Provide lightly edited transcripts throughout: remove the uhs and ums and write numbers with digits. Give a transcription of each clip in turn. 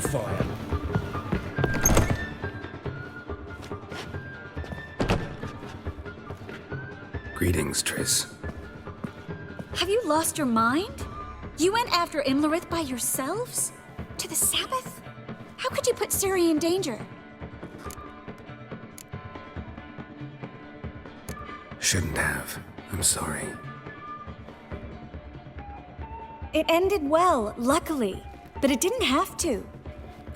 hellfire. Greetings, Triss. Have you lost your mind? You went after Imlerith by yourselves? To the Sabbath? How could you put Ciri in danger? Shouldn't have. I'm sorry. It ended well, luckily. But it didn't have to.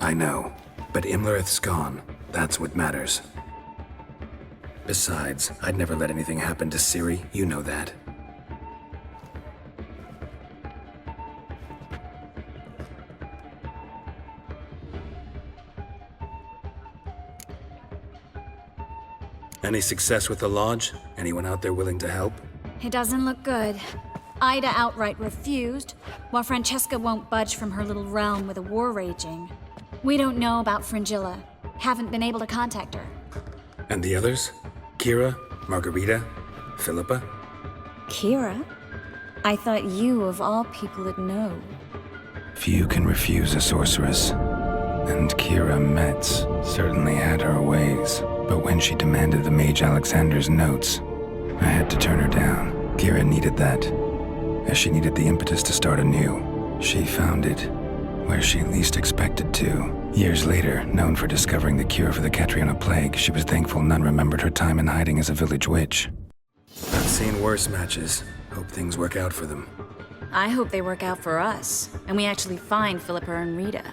I know, but Imlerith's gone. That's what matters. Besides, I'd never let anything happen to Ciri, you know that. Any success with the Lodge? Anyone out there willing to help? It doesn't look good. Ida outright refused, while Francesca won't budge from her little realm with a war raging. We don't know about Fringilla. Haven't been able to contact her. And the others? Kira? Margarita? Philippa? Kira? I thought you, of all people, would know. Few can refuse a sorceress. And Kira Metz certainly had her ways. But when she demanded the Mage Alexander's notes, I had to turn her down. Kira needed that, as she needed the impetus to start anew. She found it where she least expected to. Years later, known for discovering the cure for the Catriona plague, she was thankful none remembered her time in hiding as a village witch. I've seen worse matches. Hope things work out for them. I hope they work out for us, and we actually find Philippa and Rita.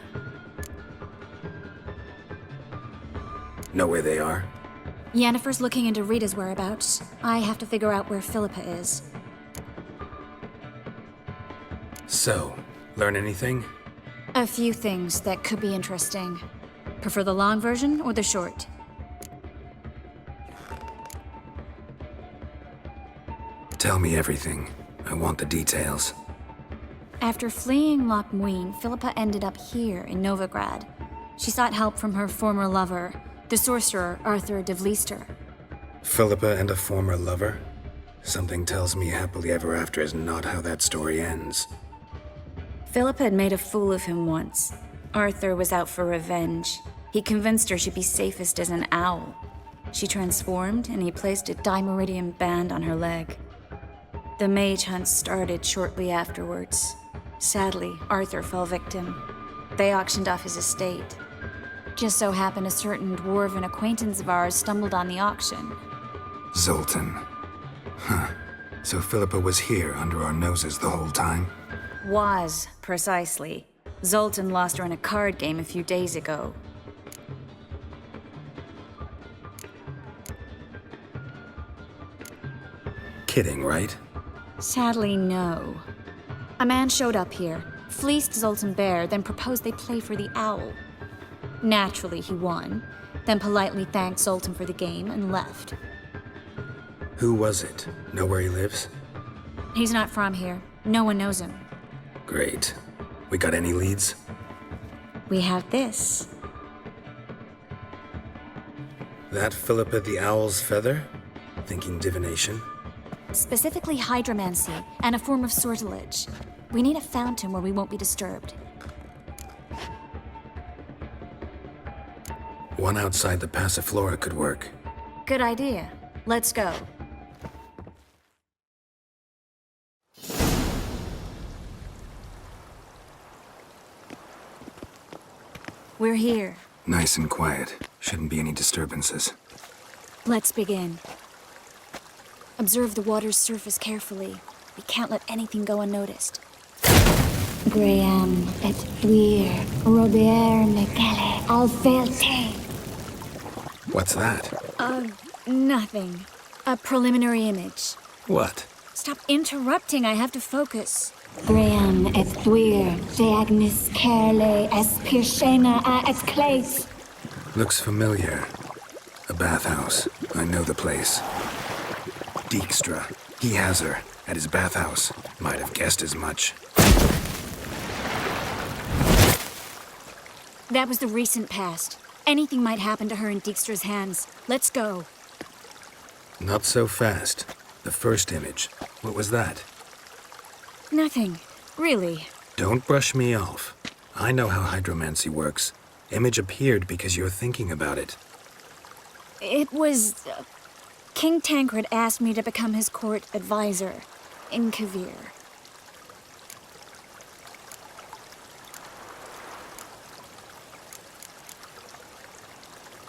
Know where they are? Yennefer's looking into Rita's whereabouts. I have to figure out where Philippa is. So, learn anything? A few things that could be interesting. Prefer the long version or the short? Tell me everything. I want the details. After fleeing Loch Muin, Philippa ended up here in Novigrad. She sought help from her former lover, the sorcerer Arthur de Vlister. Philippa and a former lover? Something tells me happily ever after is not how that story ends. Philippa had made a fool of him once. Arthur was out for revenge. He convinced her she'd be safest as an owl. She transformed, and he placed a dimeridium band on her leg. The mage hunt started shortly afterwards. Sadly, Arthur fell victim. They auctioned off his estate. Just so happened a certain dwarven acquaintance of ours stumbled on the auction. Zoltan. Huh. So Philippa was here under our noses the whole time? Was, precisely. Zoltan lost her in a card game a few days ago. Kidding, right? Sadly, no. A man showed up here, fleeced Zoltan bare, then proposed they play for the owl. Naturally, he won, then politely thanked Zoltan for the game and left. Who was it? Know where he lives? He's not from here. No one knows him. Great. We got any leads? We have this. That Philippa the Owl's feather? Thinking divination? Specifically hydromancy and a form of sortilege. We need a fountain where we won't be disturbed. One outside the Passiflora could work. Good idea. Let's go. We're here. Nice and quiet. Shouldn't be any disturbances. Let's begin. Observe the water's surface carefully. We can't let anything go unnoticed. Graham et Thuir, Robert Mekele, Alfelte. What's that? Nothing. A preliminary image. What? Stop interrupting, I have to focus. Graham et Thuir, Deagnis Kerle, es Pirshena a et Claes. Looks familiar. A bathhouse. I know the place. Dijkstra. He has her. At his bathhouse. Might have guessed as much. That was the recent past. Anything might happen to her in Dijkstra's hands. Let's go. Not so fast. The first image. What was that? Nothing. Really. Don't brush me off. I know how hydromancy works. Image appeared because you're thinking about it. It was... King Tancred asked me to become his court advisor in Kavir.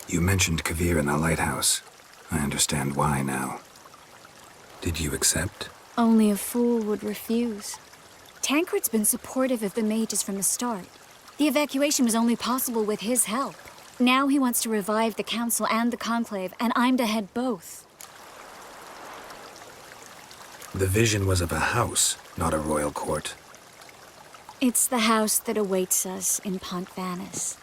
You mentioned Kavir in the lighthouse. I understand why now. Did you accept? Only a fool would refuse. Tancred's been supportive of the mages from the start. The evacuation was only possible with his help. Now he wants to revive the Council and the Conclave, and I'm to head both. The vision was of a house, not a royal court. It's the house that awaits us in Pont Vanis.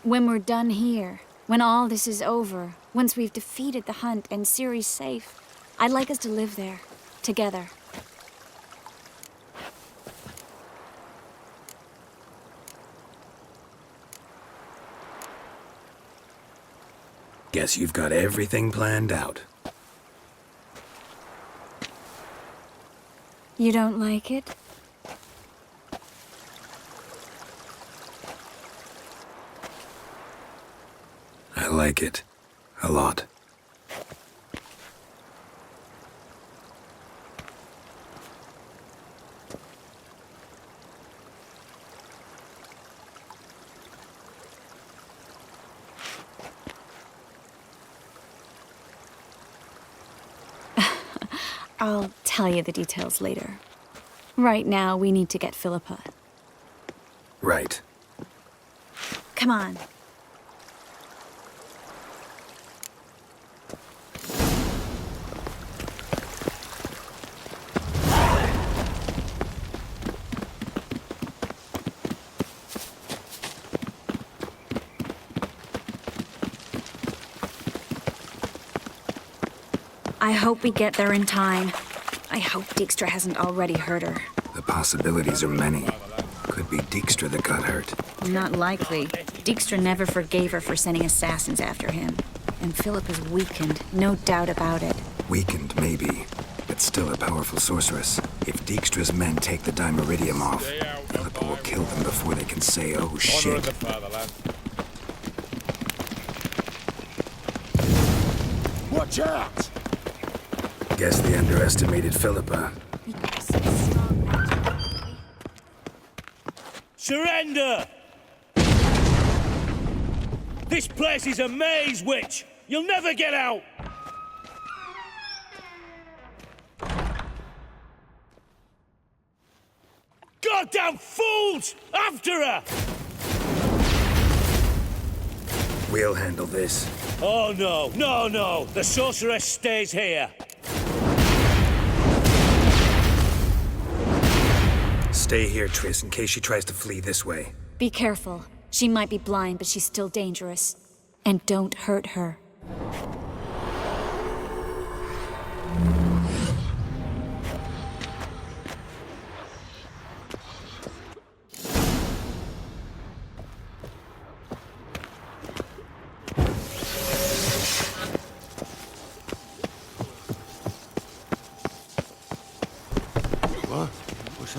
When we're done here, when all this is over, once we've defeated the hunt and Ciri's safe, I'd like us to live there, together. Guess you've got everything planned out. You don't like it? I like it. A lot. I'll tell you the details later. Right now, we need to get Philippa. Right. Come on. I hope we get there in time. I hope Dijkstra hasn't already hurt her. The possibilities are many. Could be Dijkstra that got hurt. Not likely. Dijkstra never forgave her for sending assassins after him. And Philip is weakened, no doubt about it. Weakened, maybe, but still a powerful sorceress. If Dijkstra's men take the Dimeridium off, Philippa will kill them before they can say, oh shit. Watch out! Guess they underestimated Philippa. Surrender! This place is a maze, witch! You'll never get out! Goddamn fools! After her! We'll handle this. Oh no, no, no! The sorceress stays here! Stay here, Triss, in case she tries to flee this way. Be careful. She might be blind, but she's still dangerous. And don't hurt her.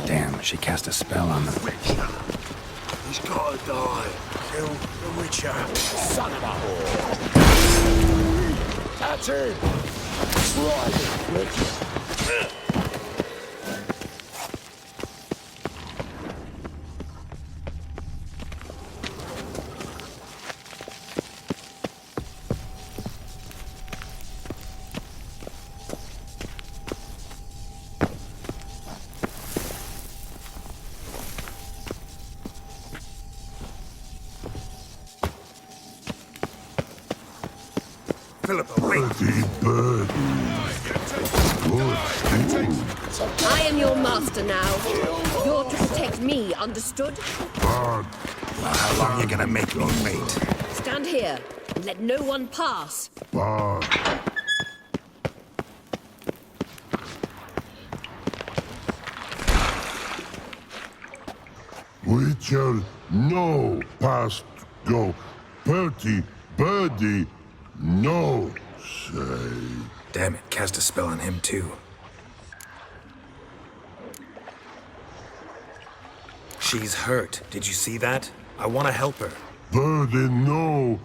Damn, she cast a spell on them. He's gotta die. Kill the Witcher. Son of a whore. That's it. Try it, Witcher. Philippa, wait! I am your master now. You're to protect me, understood? Well, how long you gonna make me wait? Stand here and let no one pass. Witcher, no past go. Pretty birdie, no say. Damn it, cast a spell on him too. She's hurt. Did you see that? I want to help her. Birdie no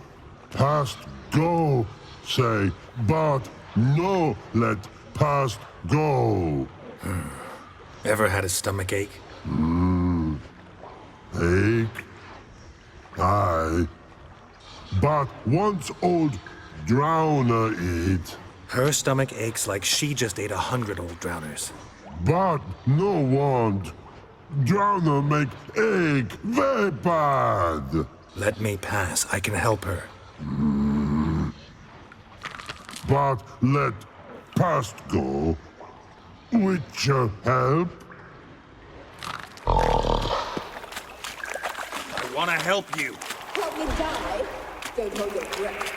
past go, say, but no let past go. Ever had a stomach ache? Ache? Aye. But once old drowner eat, Her stomach aches like she just ate 100 old drowners. but no want. Drowner make ache very bad. Let me pass. I can help her. But let past go. Witcher help? I want to help you. Help me die? Don't hold your breath.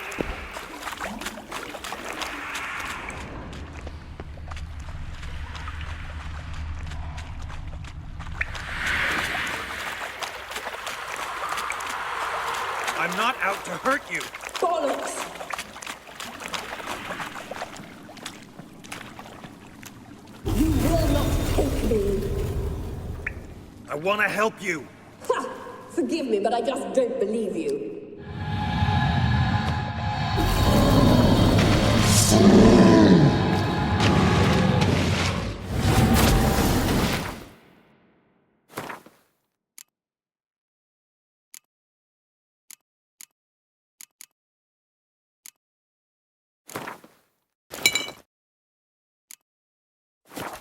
I'm not out to hurt you. Bollocks! You will not take me. I want to help you. Ha! Forgive me, but I just don't believe you.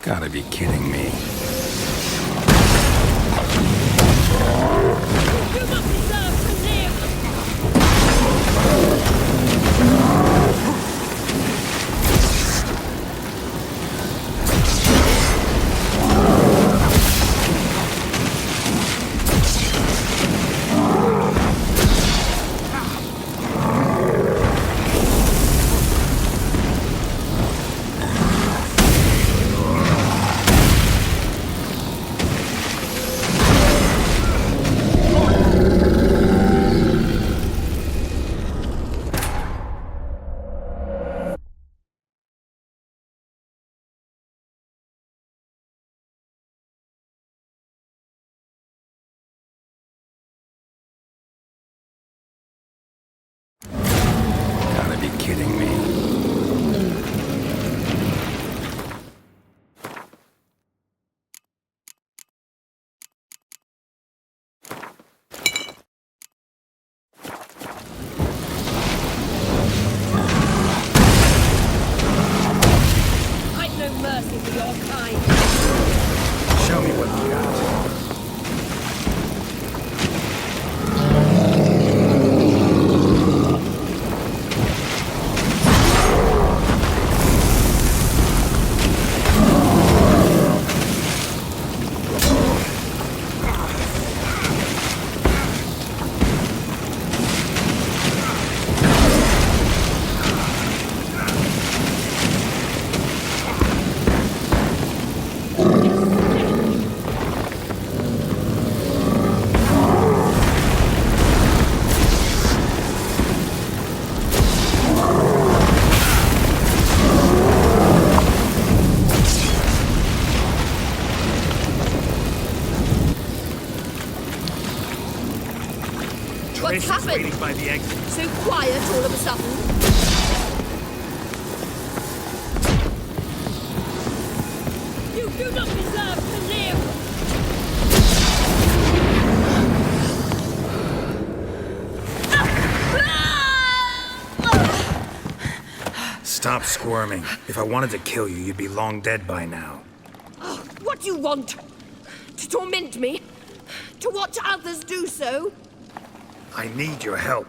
Gotta be kidding me. You must deserve to live! Gotta be kidding me. I've no mercy for your kind. Show me what you got. What's Trace is waiting happened? by the exit. So quiet all of a sudden. You do not deserve to live! Stop squirming. If I wanted to kill you, you'd be long dead by now. What do you want? To torment me? To watch others do so? I need your help.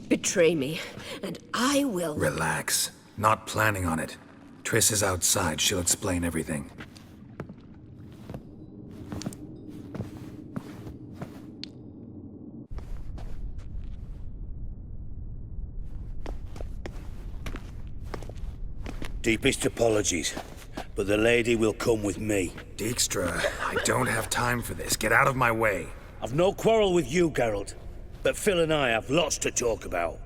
Betray me, and I will. Relax. Not planning on it. Triss is outside. She'll explain everything. Deepest apologies, but the lady will come with me. Dijkstra, I don't have time for this. Get out of my way. I've no quarrel with you, Geralt. but Phil and I have lots to talk about.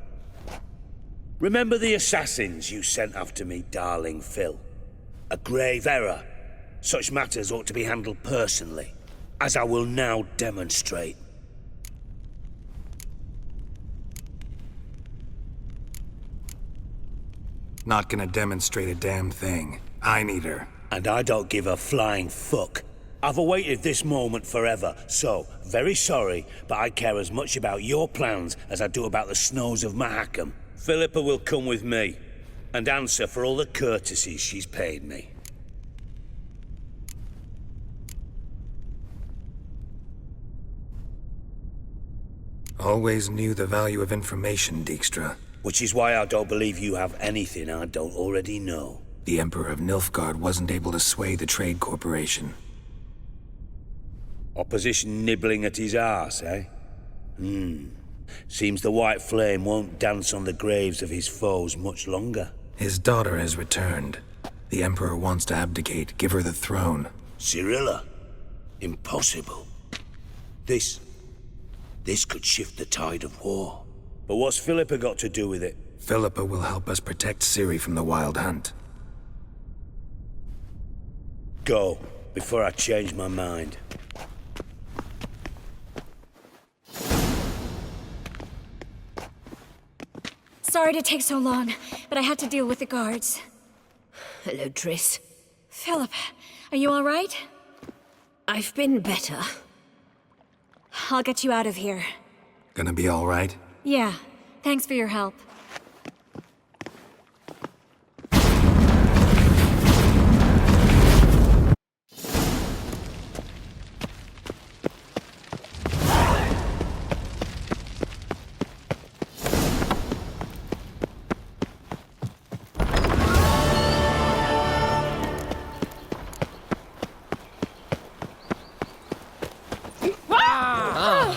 Remember the assassins you sent after me, darling Phil? A grave error. Such matters ought to be handled personally, as I will now demonstrate. Not gonna demonstrate a damn thing. I need her. And I don't give a flying fuck. I've awaited this moment forever, so, very sorry, but I care as much about your plans as I do about the snows of Mahakam. Philippa will come with me, and answer for all the courtesies she's paid me. Always knew the value of information, Dijkstra. Which is why I don't believe you have anything I don't already know. The Emperor of Nilfgaard wasn't able to sway the Trade Corporation. Opposition nibbling at his arse, eh? Seems the White Flame won't dance on the graves of his foes much longer. His daughter has returned. The Emperor wants to abdicate, give her the throne. Cyrilla? Impossible. This could shift the tide of war. But what's Philippa got to do with it? Philippa will help us protect Ciri from the Wild Hunt. Go, before I change my mind. Sorry to take so long, but I had to deal with the guards. Hello, Triss. Philip, are you all right? I've been better. I'll get you out of here. Gonna be all right? Yeah, thanks for your help.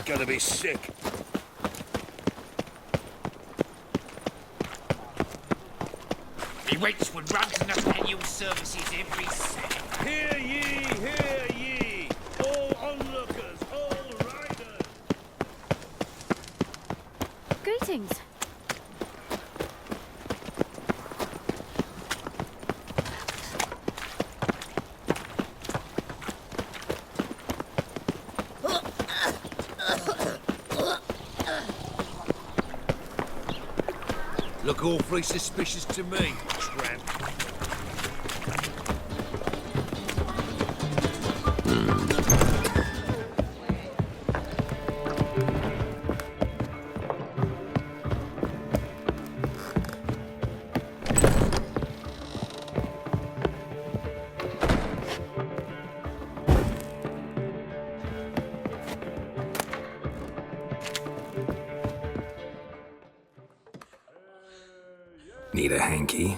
Gotta be sick. He waits for drugs and us annual services every second. Hear ye, all onlookers, all riders. Greetings. Look awfully suspicious to me, tramp. Need a hanky?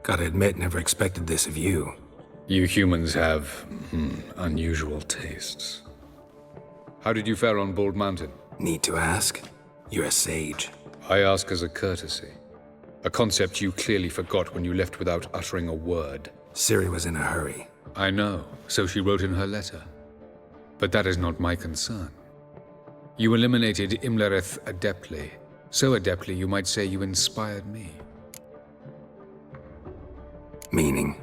Gotta admit, never expected this of you. You humans have, unusual tastes. How did you fare on Bald Mountain? Need to ask? You're a sage. I ask as a courtesy. A concept you clearly forgot when you left without uttering a word. Ciri was in a hurry. I know, so she wrote in her letter. But that is not my concern. You eliminated Imlerith adeptly. So adeptly, you might say you inspired me. Meaning?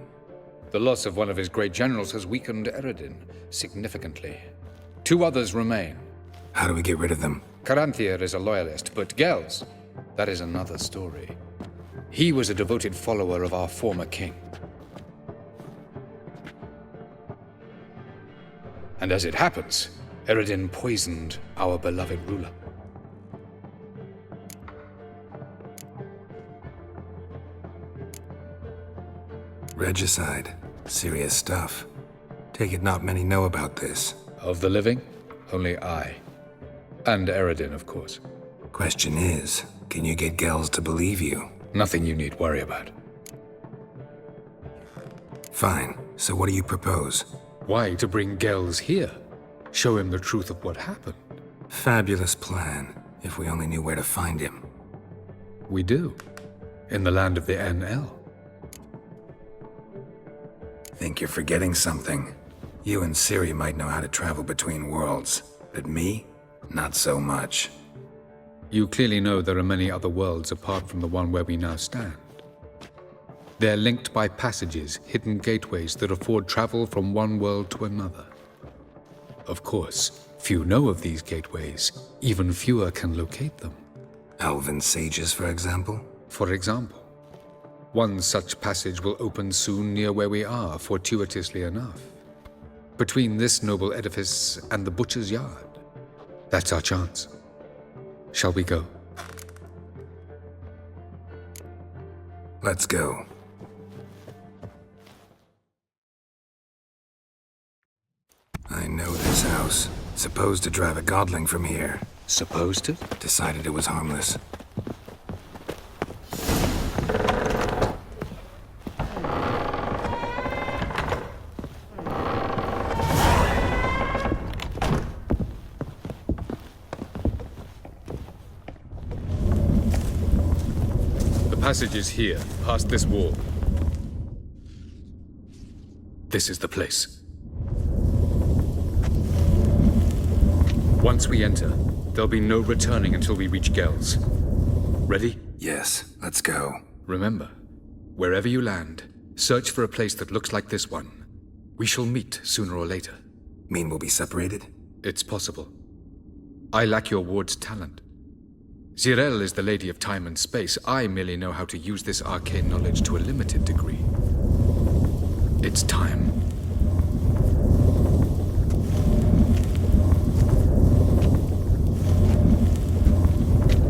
The loss of one of his great generals has weakened Eredin significantly. 2 others remain. How do we get rid of them? Caranthir is a loyalist, but Gels, that is another story. He was a devoted follower of our former king. And as it happens, Eredin poisoned our beloved ruler. Regicide. Serious stuff. Take it not many know about this. Of the living, only I. And Eredin, of course. Question is, can you get Gels to believe you? Nothing you need worry about. Fine. So what do you propose? Why to bring Gels here? Show him the truth of what happened. Fabulous plan, if we only knew where to find him. We do. In the land of the NL. Think you're forgetting something. You and Ciri might know how to travel between worlds, but me? Not so much. You clearly know there are many other worlds apart from the one where we now stand. They're linked by passages, hidden gateways that afford travel from one world to another. Of course, few know of these gateways. Even fewer can locate them. Elven sages, for example? For example, one such passage will open soon near where we are, fortuitously enough. Between this noble edifice and the butcher's yard. That's our chance. Shall we go? Let's go. I know this house. Supposed to drive a godling from here. Supposed to? Decided it was harmless. The passage is here, past this wall. This is the place. Once we enter, there'll be no returning until we reach Gel's. Ready? Yes, let's go. Remember, wherever you land, search for a place that looks like this one. We shall meet sooner or later. Mean we'll be separated? It's possible. I lack your ward's talent. Zirel is the lady of time and space. I merely know how to use this arcane knowledge to a limited degree. It's time.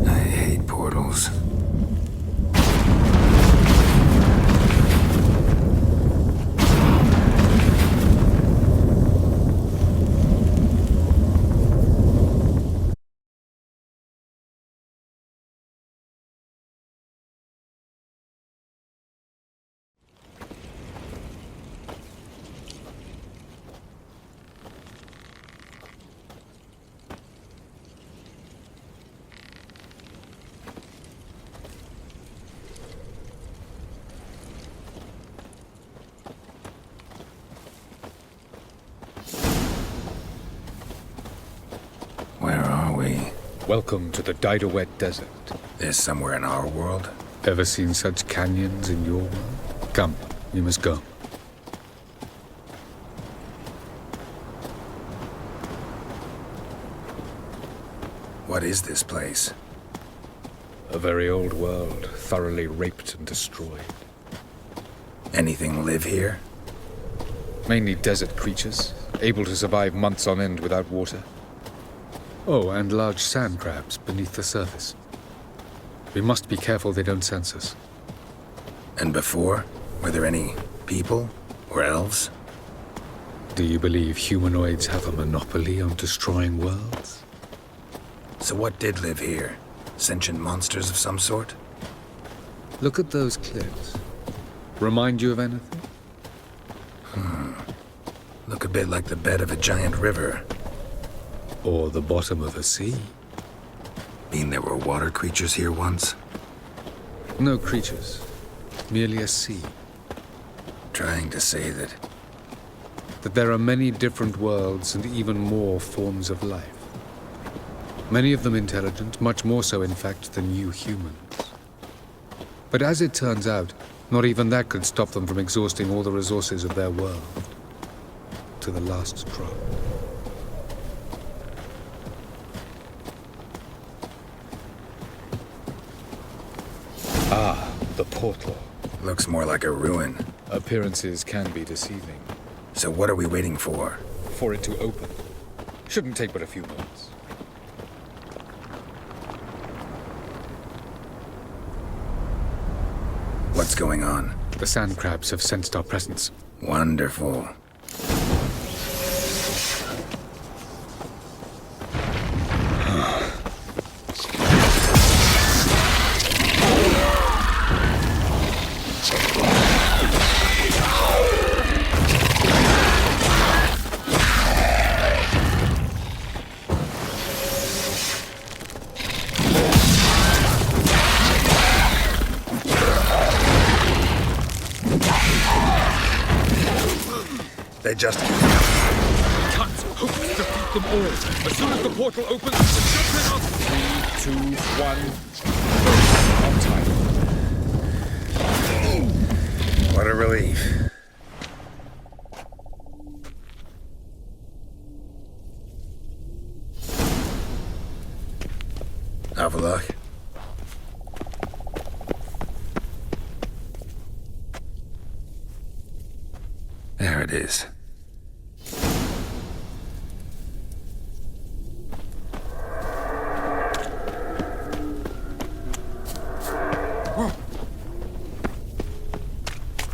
I hate portals. Where are we? Welcome to the Didowet Desert. This somewhere in our world? Ever seen such canyons in your world? Come, we must go. What is this place? A very old world, thoroughly raped and destroyed. Anything live here? Mainly desert creatures, able to survive months on end without water. Oh, and large sand crabs beneath the surface. We must be careful they don't sense us. And before? Were there any people? Or elves? Do you believe humanoids have a monopoly on destroying worlds? So what did live here? Sentient monsters of some sort? Look at those cliffs. Remind you of anything? Look a bit like the bed of a giant river. Or the bottom of a sea? Mean there were water creatures here once? No creatures. Merely a sea. Trying to say that There are many different worlds and even more forms of life. Many of them intelligent, much more so in fact than you humans. But as it turns out, not even that could stop them from exhausting all the resources of their world. To the last drop. Ah, the portal. looks more like a ruin. Appearances can be deceiving. So what are we waiting for? For it to open. Shouldn't take but a few moments. What's going on? The sand crabs have sensed our presence. Wonderful. They just... Tons of hopes to defeat them all. As soon as the portal opens, jump in on... 2, 1. On time. What a relief. Have a look. There it is.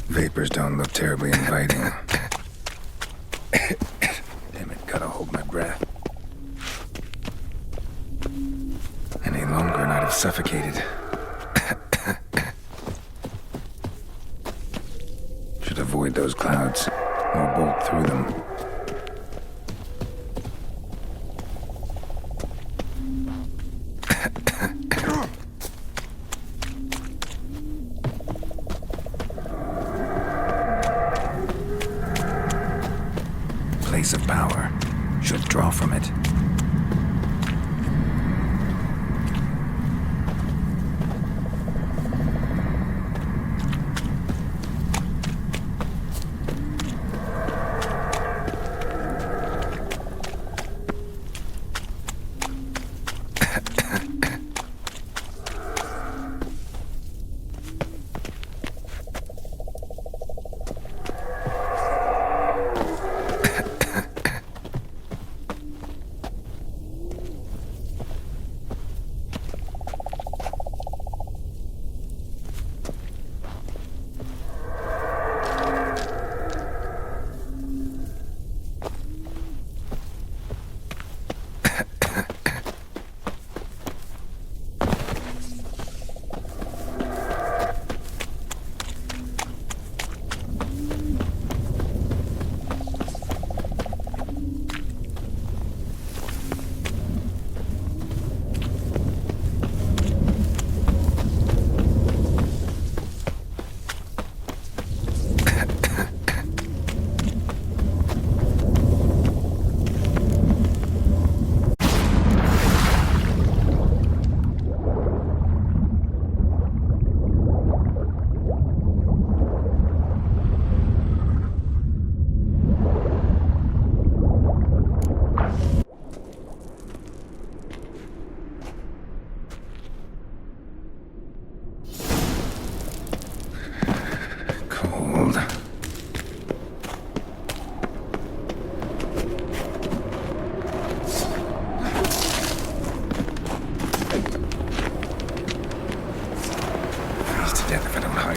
Vapors don't look terribly inviting. Damn it, gotta hold my breath. Any longer and I'd have suffocated. Should avoid those clouds, or bolt through them. Place of power. Should draw from it.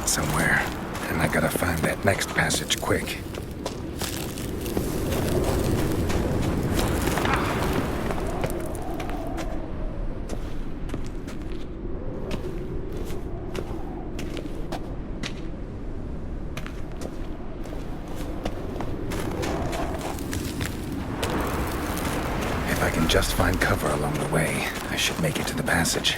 Somewhere, and I gotta find that next passage quick. If I can just find cover along the way, I should make it to the passage.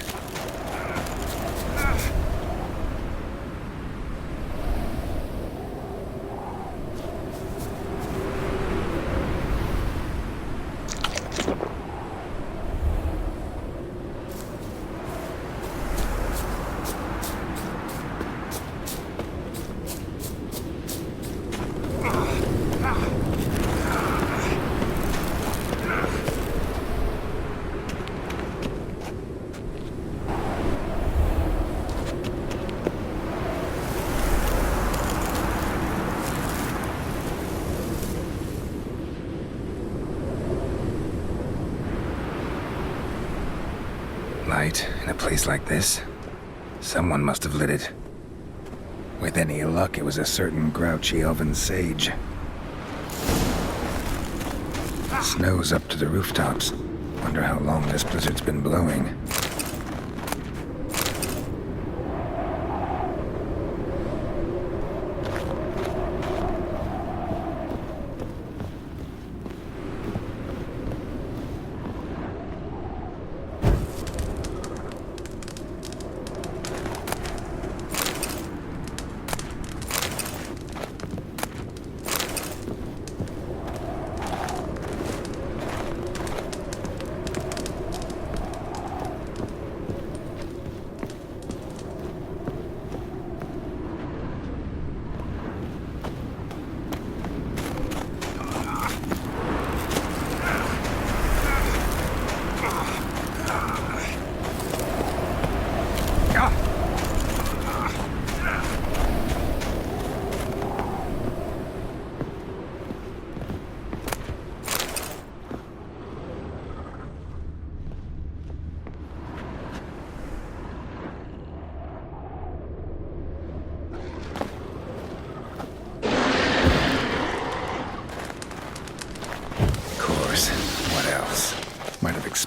Light in a place like this? Someone must have lit it. With any luck, it was a certain grouchy elven sage. Snow's up to the rooftops. Wonder how long this blizzard's been blowing.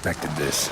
expected this.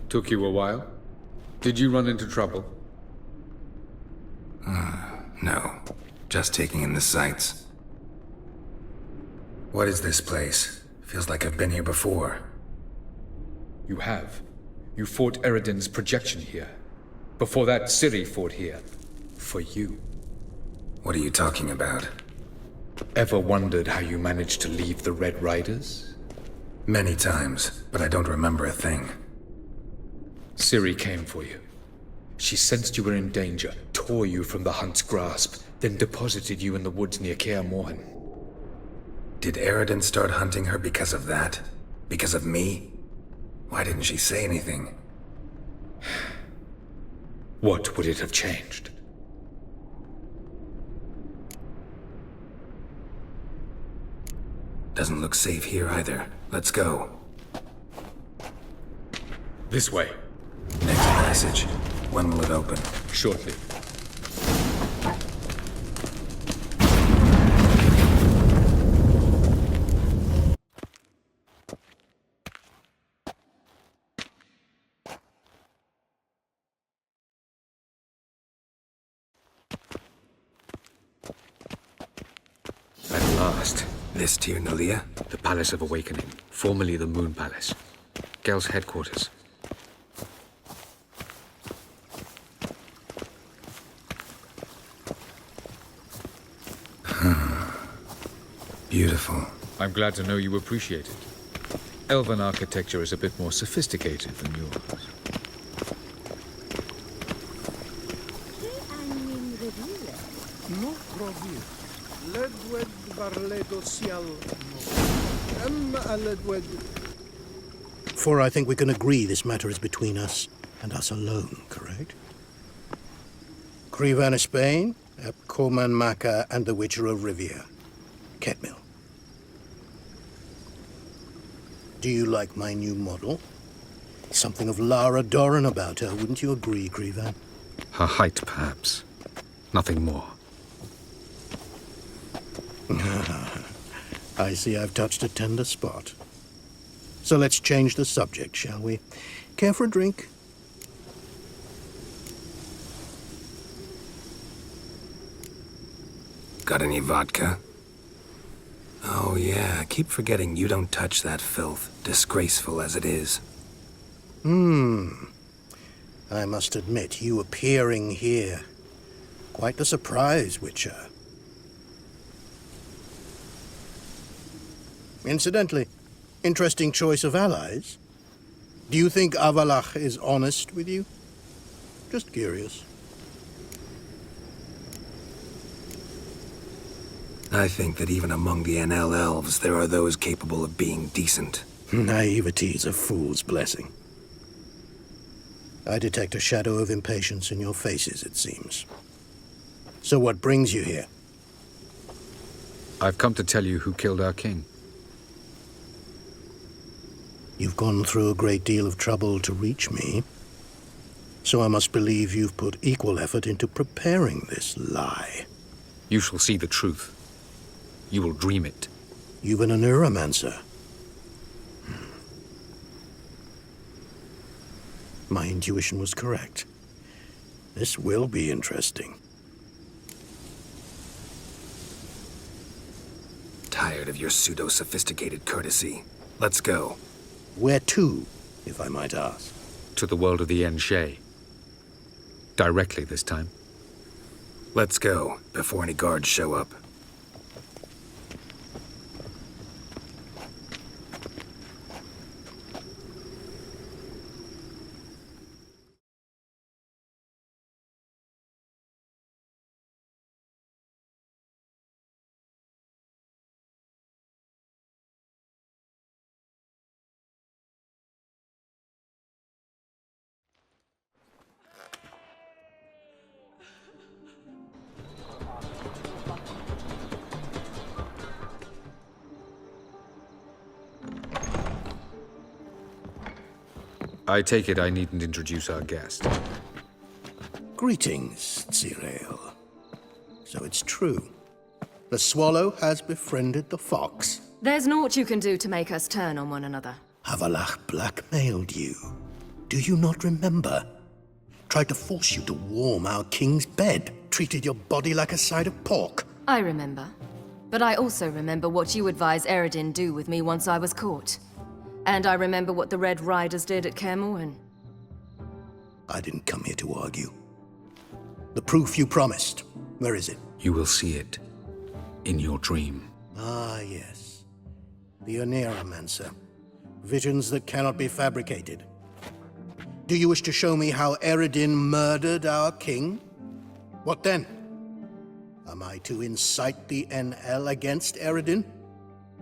Took you a while? Did you run into trouble? No. Just taking in the sights. What is this place? Feels like I've been here before. You have. You fought Eridan's projection here. Before that, Ciri fought here. For you. What are you talking about? Ever wondered how you managed to leave the Red Riders? Many times, but I don't remember a thing. Ciri came for you. She sensed you were in danger, tore you from the Hunt's grasp, then deposited you in the woods near Kaer Morhen. Did Eridan start hunting her because of that? Because of me? Why didn't she say anything? What would it have changed? Doesn't look safe here either. Let's go. This way. Next passage. When will it open? Shortly. At last. This Tyr Nalia? The Palace of Awakening, formerly the Moon Palace. Gel's headquarters. Beautiful. I'm glad to know you appreciate it. Elven architecture is a bit more sophisticated than yours. For I think we can agree this matter is between us and us alone, correct? Krivan of Spain, Koman Maka, and the Witcher of Rivia. Ketmil. Do you like my new model? Something of Lara Doran about her, wouldn't you agree, Krivan? Her height, perhaps. Nothing more. I see I've touched a tender spot. So let's change the subject, shall we? Care for a drink? Got any vodka? Oh yeah, keep forgetting you don't touch that filth, disgraceful as it is. I must admit, you appearing here, quite the surprise, Witcher. Incidentally, interesting choice of allies. Do you think Avalach is honest with you? Just curious. I think that even among the NL elves, there are those capable of being decent. Naivety is a fool's blessing. I detect a shadow of impatience in your faces, it seems. So what brings you here? I've come to tell you who killed our king. You've gone through a great deal of trouble to reach me, so I must believe you've put equal effort into preparing this lie. You shall see the truth. You will dream it. You've been a neuromancer. My intuition was correct. This will be interesting. Tired of your pseudo-sophisticated courtesy. Let's go. Where to, if I might ask? To the world of the Enshe. Directly this time. Let's go, before any guards show up. I take it I needn't introduce our guest. Greetings, Zirael. So it's true. The swallow has befriended the fox. There's naught you can do to make us turn on one another. Avalach blackmailed you. Do you not remember? Tried to force you to warm our king's bed. Treated your body like a side of pork. I remember. But I also remember what you advised Eredin do with me once I was caught. And I remember what the Red Riders did at Kaer Morhen. I didn't come here to argue. The proof you promised, where is it? You will see it. In your dream. Ah, yes. The Oneiromancer. Visions that cannot be fabricated. Do you wish to show me how Eredin murdered our king? What then? Am I to incite the NL against Eredin?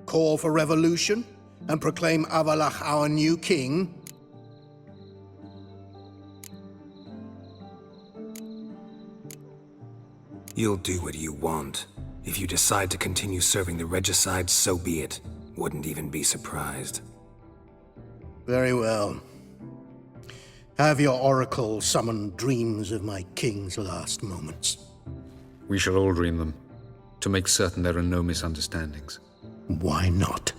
Call for revolution? And proclaim Avalach our new king? You'll do what you want. If you decide to continue serving the regicide, so be it. Wouldn't even be surprised. Very well. Have your oracle summon dreams of my king's last moments. We shall all dream them, to make certain there are no misunderstandings. Why not?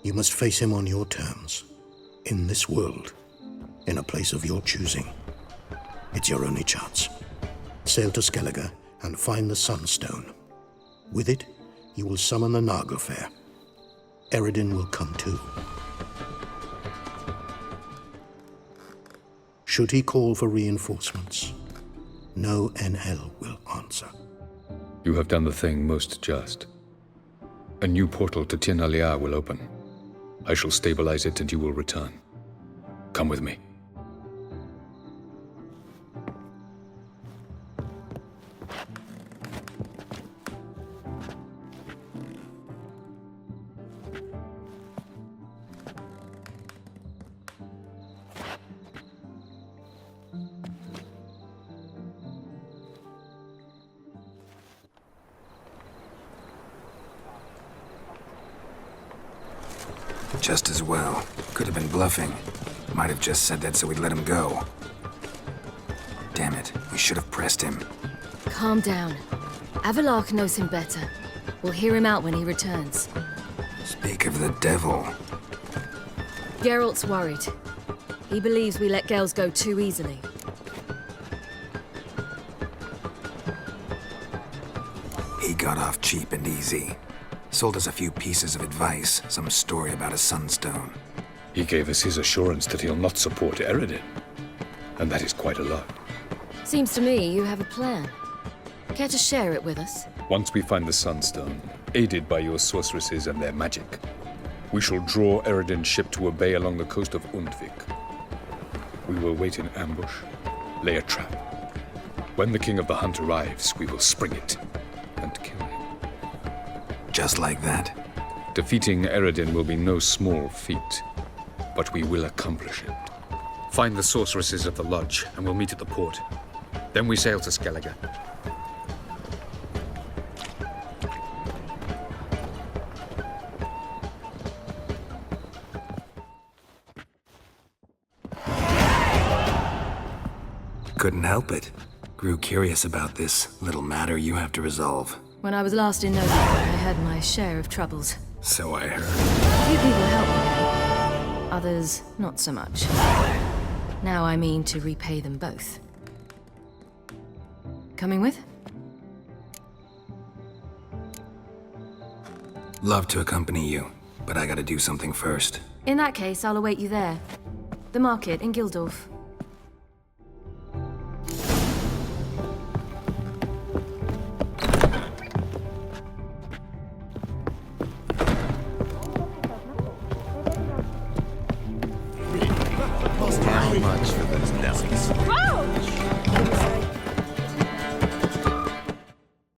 You must face him on your terms. In this world. In a place of your choosing. It's your only chance. Sail to Skellige and find the Sunstone. With it, you will summon the Naga. Eredin will come too. Should he call for reinforcements, no NL will answer. You have done the thing most just. A new portal to Tien-Alia will open. I shall stabilize it and you will return. Come with me. Just as well. Could have been bluffing. Might have just said that so we'd let him go. Damn it, we should have pressed him. Calm down. Avalark knows him better. We'll hear him out when he returns. Speak of the devil. Geralt's worried. He believes we let girls go too easily. He got off cheap and easy. Sold us a few pieces of advice, some story about a sunstone. He gave us his assurance that he'll not support Eredin. And that is quite a lot. Seems to me you have a plan. Care to share it with us? Once we find the sunstone, aided by your sorceresses and their magic, we shall draw Eredin's ship to a bay along the coast of Undvik. We will wait in ambush, lay a trap. When the King of the Hunt arrives, we will spring it and kill him. Just like that? Defeating Eredin will be no small feat, but we will accomplish it. Find the sorceresses of the lodge, and we'll meet at the port. Then we sail to Skellige. Couldn't help it. Grew curious about this little matter you have to resolve. When I was last in Nova, I had my share of troubles. So I heard. A few people helped me. Others, not so much. Now I mean to repay them both. Coming with? Love to accompany you, but I gotta do something first. In that case, I'll await you there. The market in Gildorf. How much for those nuts?